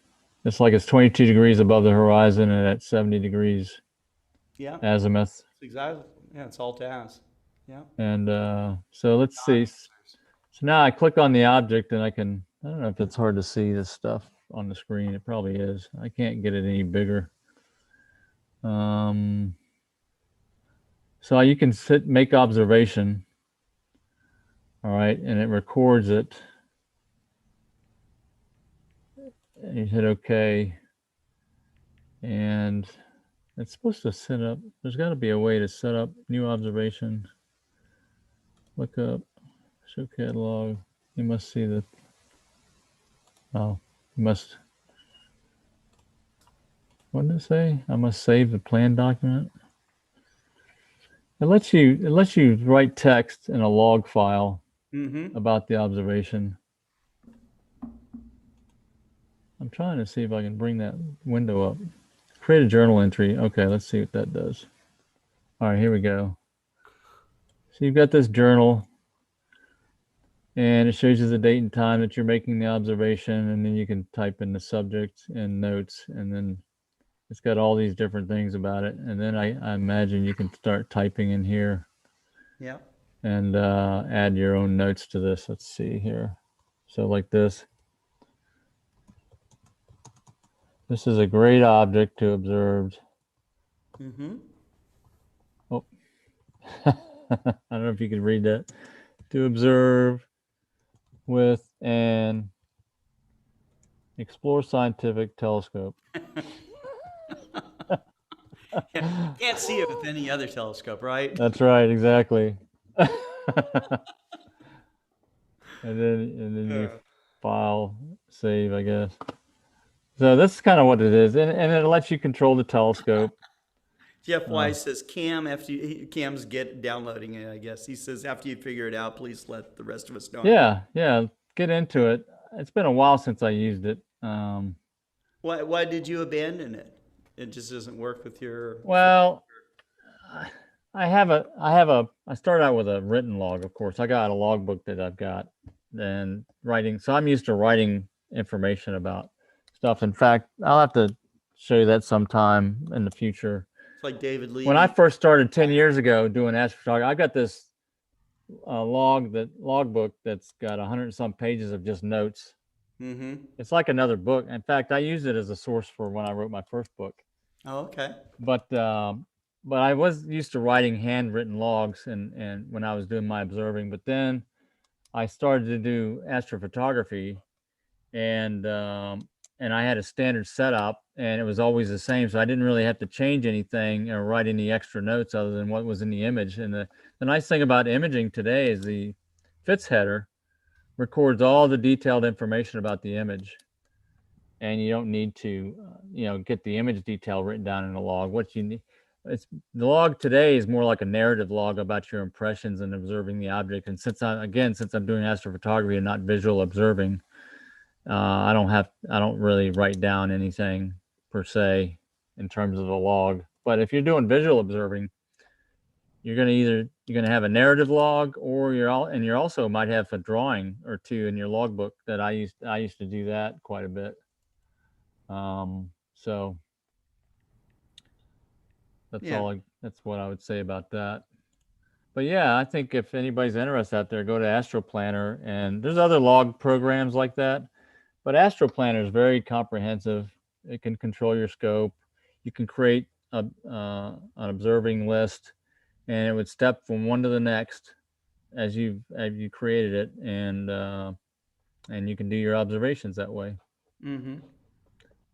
It's like it's 22 degrees above the horizon and at 70 degrees azimuth. Exactly. Yeah, it's Altaz. Yeah. And so let's see. So now I click on the object and I don't know if it's hard to see this stuff on the screen. It probably is. I can't get it any bigger. So you can make observation. All right, and it records it. And you hit OK. And it's supposed to set up, there's got to be a way to set up new observation. Look up, show catalog. You must see the, oh, you must, what did it say? I must save the plan document. It lets you write text in a log file about the observation. I'm trying to see if I can bring that window up. Create a journal entry. Okay, let's see what that does. All right, here we go. So you've got this journal, and it shows you the date and time that you're making the observation, and then you can type in the subject and notes, and then it's got all these different things about it. And then I imagine you can start typing in here. Yeah. And add your own notes to this. Let's see here. So like this. This is a great object to observe. Oh, I don't know if you can read that. To observe with an Explore Scientific telescope. Yeah, can't see it with any other telescope, right? That's right, exactly. and then you file, save, I guess. So that's kind of what it is, and it lets you control the telescope. Jeff Wise says, Cam's downloading it, I guess. He says, after you figure it out, please let the rest of us know. Yeah, get into it. It's been a while since I used it. Why did you abandon it? It just doesn't work with your... Well, I started out with a written log, of course. I got a logbook that I've got and writing. So I'm used to writing information about stuff. In fact, I'll have to show you that sometime in the future. It's like David Lee. When I first started 10 years ago doing astrophotography, I got this logbook that's got 100 and some pages of just notes. It's like another book. In fact, I used it as a source for when I wrote my first book. Oh, okay. But I was used to writing handwritten logs and when I was doing my observing. But then I started to do astrophotography, and I had a standard setup, and it was always the same. So I didn't really have to change anything or write any extra notes other than what was in the image. And the nice thing about imaging today is the FITS header records all the detailed information about the image. And you don't need to, get the image detail written down in a log. What you need, the log today is more like a narrative log about your impressions and observing the object. And since I'm doing astrophotography and not visual observing, I don't really write down anything per se in terms of a log. But if you're doing visual observing, you're going to have a narrative log, or you also might have a drawing or two in your logbook. That I used to do that quite a bit. So that's what I would say about that. But yeah, I think if anybody's interested out there, go to AstroPlanner, and there's other log programs like that. But AstroPlanner is very comprehensive. It can control your scope. You can create an observing list, and it would step from one to the next as you created it, and you can do your observations that way.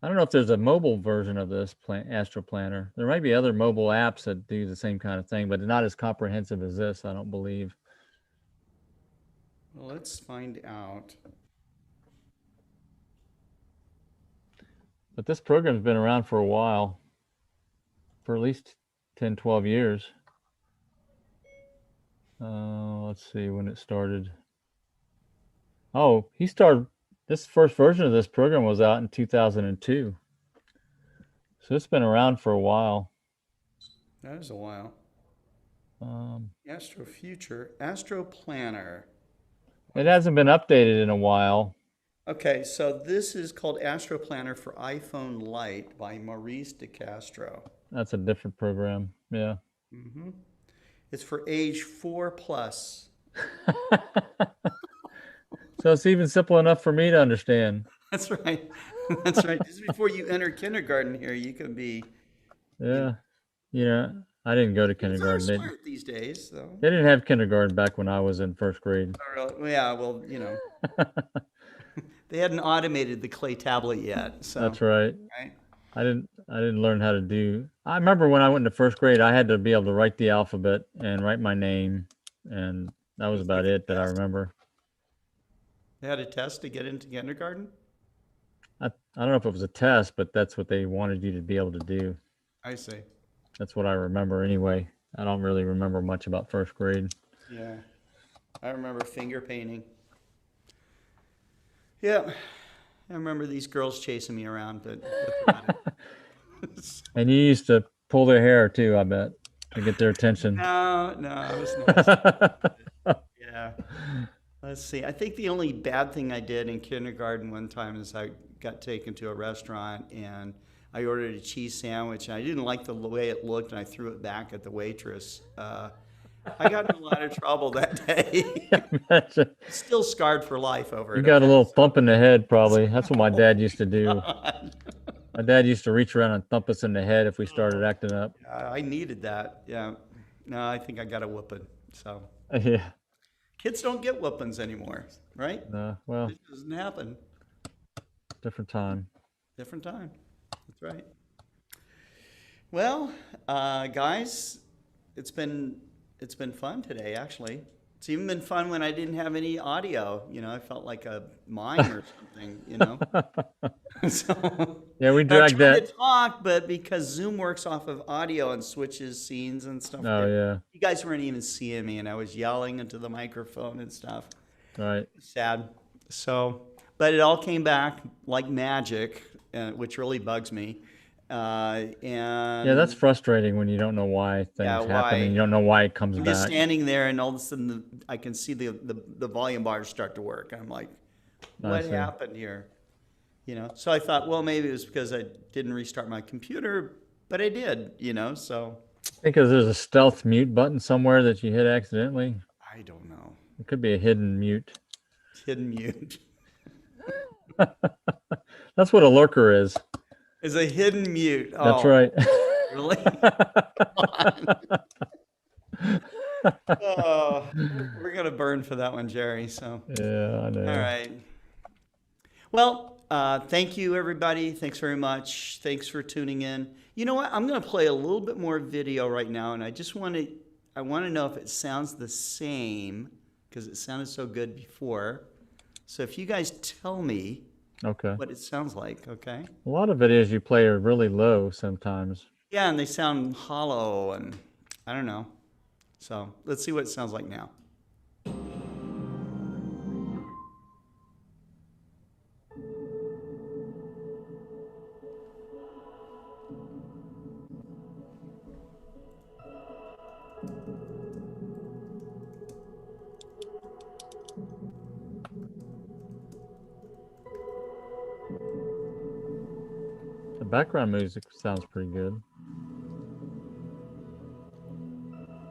I don't know if there's a mobile version of this AstroPlanner. There might be other mobile apps that do the same kind of thing, but not as comprehensive as this, I don't believe. Well, let's find out. But this program's been around for a while, for at least 10, 12 years. Let's see when it started. Oh, this first version of this program was out in 2002. So it's been around for a while. That is a while. AstroPlanner. It hasn't been updated in a while. Okay, so this is called AstroPlanner for iPhone Lite by Maurice DeCastro. That's a different program, yeah. It's for age 4+. So it's even simple enough for me to understand. That's right. That's right. Just before you enter kindergarten here, you can be... Yeah. I didn't go to kindergarten. They're smart these days, though. They didn't have kindergarten back when I was in first grade. Yeah, well, They hadn't automated the clay tablet yet. So. That's right. Right? I didn't learn how to do. I remember when I went into first grade, I had to be able to write the alphabet and write my name, and that was about it that I remember. They had a test to get into kindergarten? I don't know if it was a test, but that's what they wanted you to be able to do. I see. That's what I remember anyway. I don't really remember much about first grade. Yeah. I remember finger painting. Yeah. I remember these girls chasing me around, but that's about it. And you used to pull their hair too, I bet, to get their attention. No, I was nice. Yeah. Let's see. I think the only bad thing I did in kindergarten one time is I got taken to a restaurant and I ordered a cheese sandwich and I didn't like the way it looked and I threw it back at the waitress. I got in a lot of trouble that day. Still scarred for life over it. You got a little thump in the head, probably. That's what my dad used to do. My dad used to reach around and thump us in the head if we started acting up. I needed that. Yeah. No, I think I got a whooping. So Yeah. kids don't get whoopings anymore, right? Well, It doesn't happen. different time. Different time. That's right. Well, guys, it's been fun today, actually. It's even been fun when I didn't have any audio. You know, I felt like a mime or something, you know. So, Yeah, we I'm dragged trying that. to talk, but because Zoom works off of audio and switches scenes and stuff. Oh, yeah. You guys weren't even seeing me, and I was yelling into the microphone and stuff. Right. Sad. So, but it all came back like magic, which really bugs me. And Yeah, that's frustrating when you don't know why things happen why? and you don't know why it comes I'm just back. standing there, and all of a sudden, I can see the volume bars start to work. And I'm like, what see. happened here? You know. So I thought, well, maybe it was because I didn't restart my computer, but I did. You know, so Because there's a stealth mute button somewhere that you hit accidentally. I don't know. It could be a hidden mute. Hidden mute. That's what a lurker is. Is a hidden mute. That's Oh, right. really? Oh, we're gonna burn for that one, Jerry. So. Yeah, I know. All right. Well, thank you, everybody. Thanks very much. Thanks for tuning in. You know what? I'm going to play a little bit more video right now, and I want to know if it sounds the same because it sounded so good before. So if you guys tell me what it sounds like, okay? A lot of videos you play are really low sometimes. Yeah, and they sound hollow, and I don't know. So let's see what it sounds like now. The background music sounds pretty good.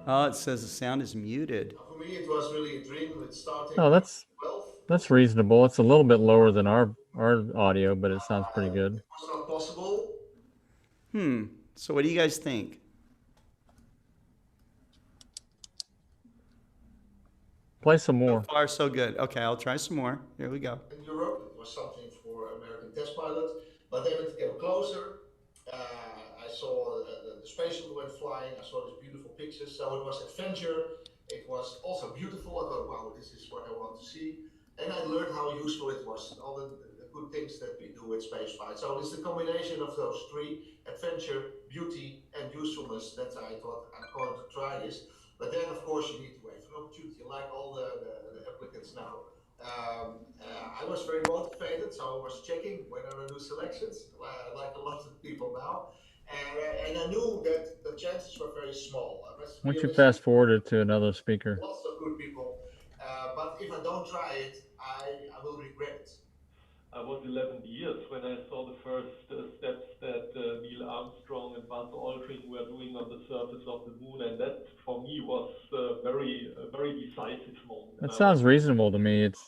Oh, it says the sound is muted. For me, it was really a dream. It's starting. Oh, that's 12. reasonable. It's a little bit lower than our audio, but it sounds pretty good. It's not possible. So what do you guys think? Play some more. So far, so good. Okay, I'll try some more. Here we go. In Europe, it was something for American test pilot, but then it came closer. I saw the space shuttle went flying. I saw these beautiful pictures. So it was adventure. It was also beautiful. I thought, wow, this is what I want to see. And I learned how useful it was, all the good things that we do with spaceflight. So it's the combination of those three: adventure, beauty, and usefulness that I thought I'm going to try this. But then, of course, you need to wait for an opportunity, like all the applicants now. I was very motivated, so I was checking when there were new selections, like a lot of people now. And I knew that the chances were very small. Why don't you fast forward it to another speaker? Lots of good people. But if I don't try it, I will regret it. I was 11 years when I saw the first steps that Neil Armstrong and Buzz Aldrin were doing on the surface of the moon, and that for me was a very decisive moment. It sounds reasonable to me. It's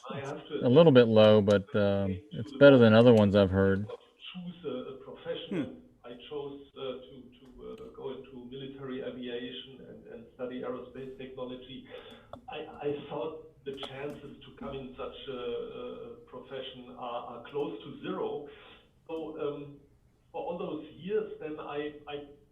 a little bit low, but it's better than other ones I've heard. Choose a profession. I chose to go into military aviation and study aerospace technology. I thought the chances to come in such a profession are close to zero. So for all those years, then I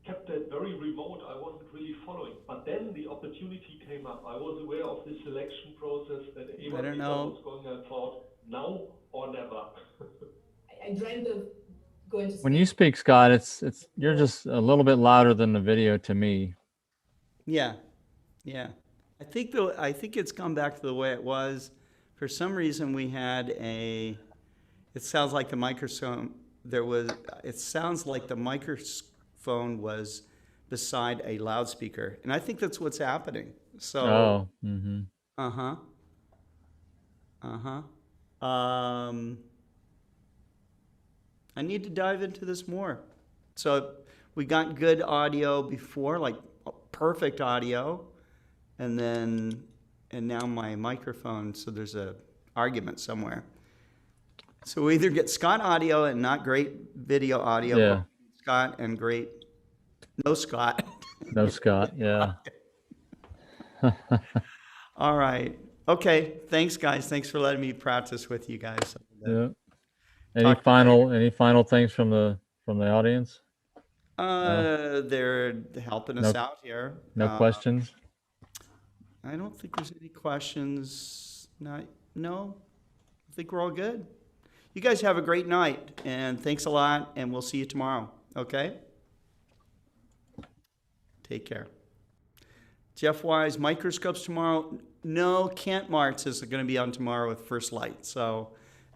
kept that very remote. I wasn't really following. But then the opportunity came up. I was aware of the selection process that everyone was going and thought, now or never. I dreamed of going to When you speak, Scott, it's you're just a little bit louder than the video to me. Yeah, yeah. I think it's come back to the way it was. For some reason, we had it sounds like the microphone. It sounds like the microphone was beside a loudspeaker, and I think that's what's happening. So. Oh. Mm-hmm. I need to dive into this more. So we got good audio before, like perfect audio, and now my microphone. So there's a argument somewhere. So we either get Scott audio and not great video audio, Yeah. or Scott and great no Scott. No Scott. Yeah. All right. Okay. Thanks, guys. Thanks for letting me practice with you guys. Yeah. Any final things from the audience? They're helping us out here. No questions? I don't think there's any questions. No. I think we're all good. You guys have a great night, and thanks a lot, and we'll see you tomorrow. Okay? Take care. Jeff Wise, microscopes tomorrow. No, Kent Martz is going to be on tomorrow with First Light. So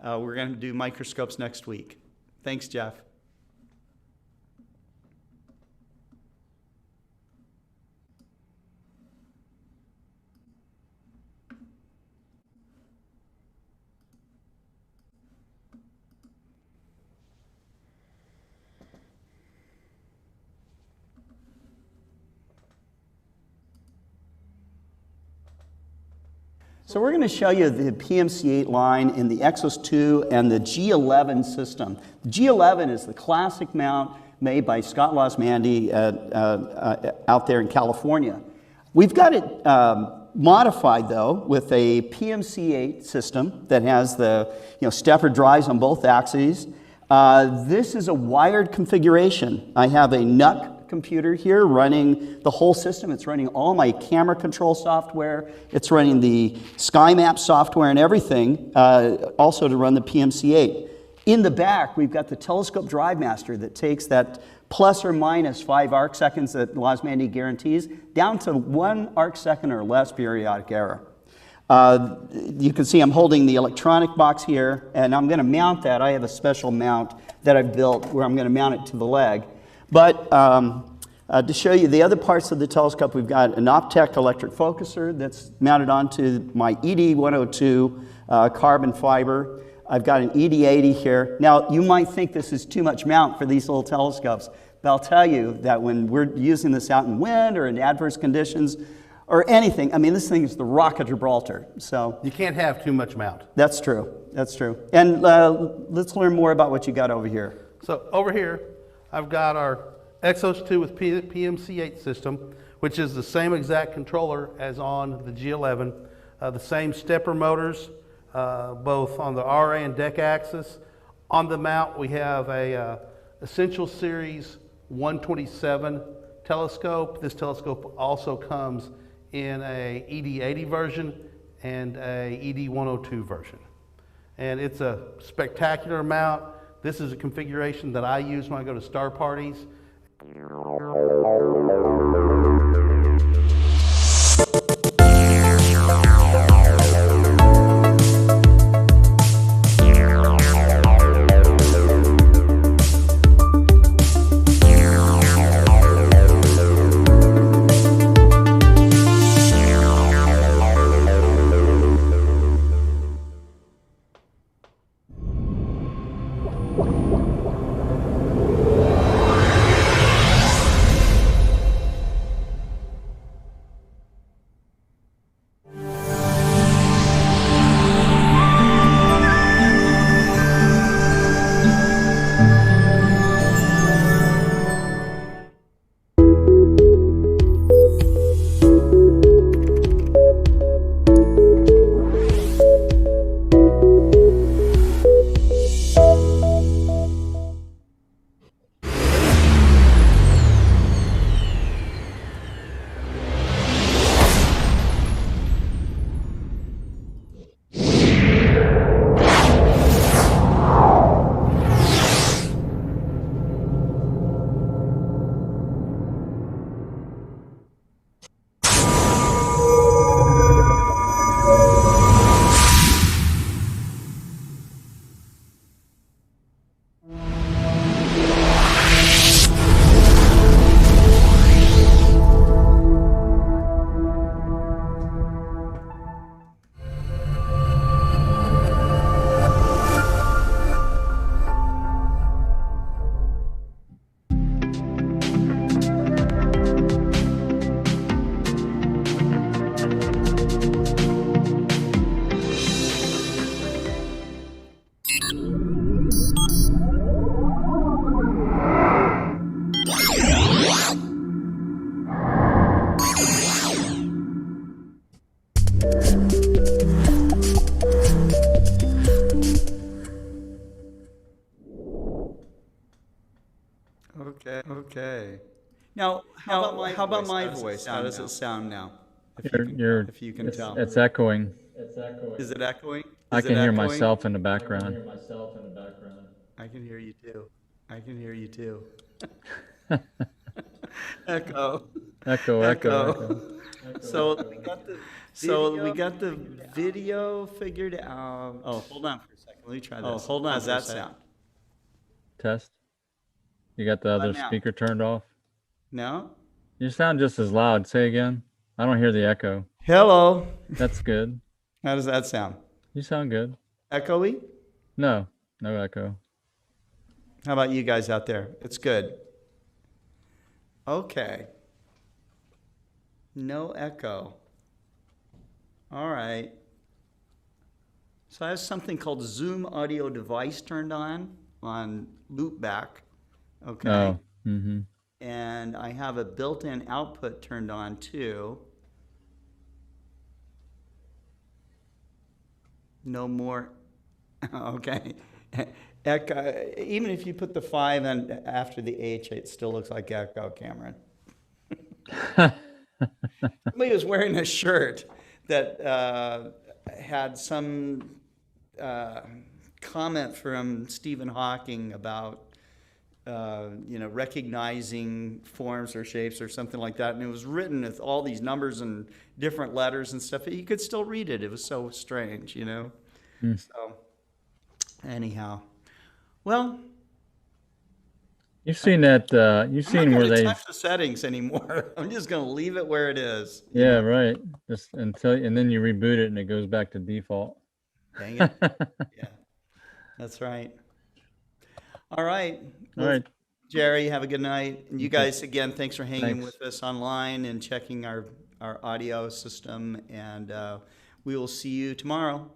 we're going to do microscopes next week. Thanks, Jeff. So we're going to show you the PMC-8 line in the Exos 2 and the G11 system. The G11 is the classic mount made by Scott Losmandy out there in California. We've got it modified, though, with a PMC-8 system that has the stepper drives on both axes. This is a wired configuration. I have a NUC computer here running the whole system. It's running all my camera control software. It's running the SkyMap software and everything, also to run the PMC-8. In the back, we've got the telescope drive master that takes that plus or minus 5 arc seconds that Losmandy guarantees down to 1 arc second or less periodic error. You can see I'm holding the electronic box here, and I'm going to mount that. I have a special mount that I've built where I'm going to mount it to the leg. But to show you the other parts of the telescope, we've got an Optec electric focuser that's mounted onto my ED102 carbon fiber. I've got an ED80 here. Now, you might think this is too much mount for these little telescopes, but I'll tell you that when we're using this out in wind or in adverse conditions or anything, I mean, this thing is the Rock of Gibraltar. So you can't have too much mount. That's true. That's true. And let's learn more about what you got over here. So over here, I've got our Exos 2 with PMC-8 system, which is the same exact controller as on the G11. The same stepper motors, both on the RA and deck axis. On the mount, we have a Essential Series 127 telescope. This telescope also comes in a ED80 version and a ED102 version. And it's a spectacular mount. This is a configuration that I use when I go to star parties. Okay. Now, how about my voice? How does it sound now? If you can tell. It's echoing. Is it echoing? I Is it can hear echoing? myself in the background. I can hear you too. I can hear you too. Echo. Echo. So we got the video figured out. Oh, hold on for a second. Let me try this. Hold on. How's that sound? Test. You got the other now? speaker turned off? No? You sound just as loud. Say again. I don't hear the echo. Hello. That's good. How does that sound? You sound good. Echoey? No echo. How about you guys out there? It's good. Okay. No echo. All right. So I have something called Zoom audio device turned on loopback. Okay. Oh. Mm-hmm. And I have a built-in output turned on too. No more. Okay. Echo. Even if you put the 5 in after the H, it still looks like echo, Cameron. Somebody was wearing a shirt that had some comment from Stephen Hawking about recognizing forms or shapes or something like that, and it was written with all these numbers and different letters and stuff. You could still read it. It was so strange, So, anyhow, well. You've seen that. You've seen where I'm not they. gonna touch the settings anymore. I'm just gonna leave it where it is. Yeah, right. Just and then you reboot it and it goes back to default. Dang it. Yeah, that's right. All right. All right. Jerry, have a good night. And you guys, again, thanks for hanging Thanks. with us online and checking our audio system. And we will see you tomorrow.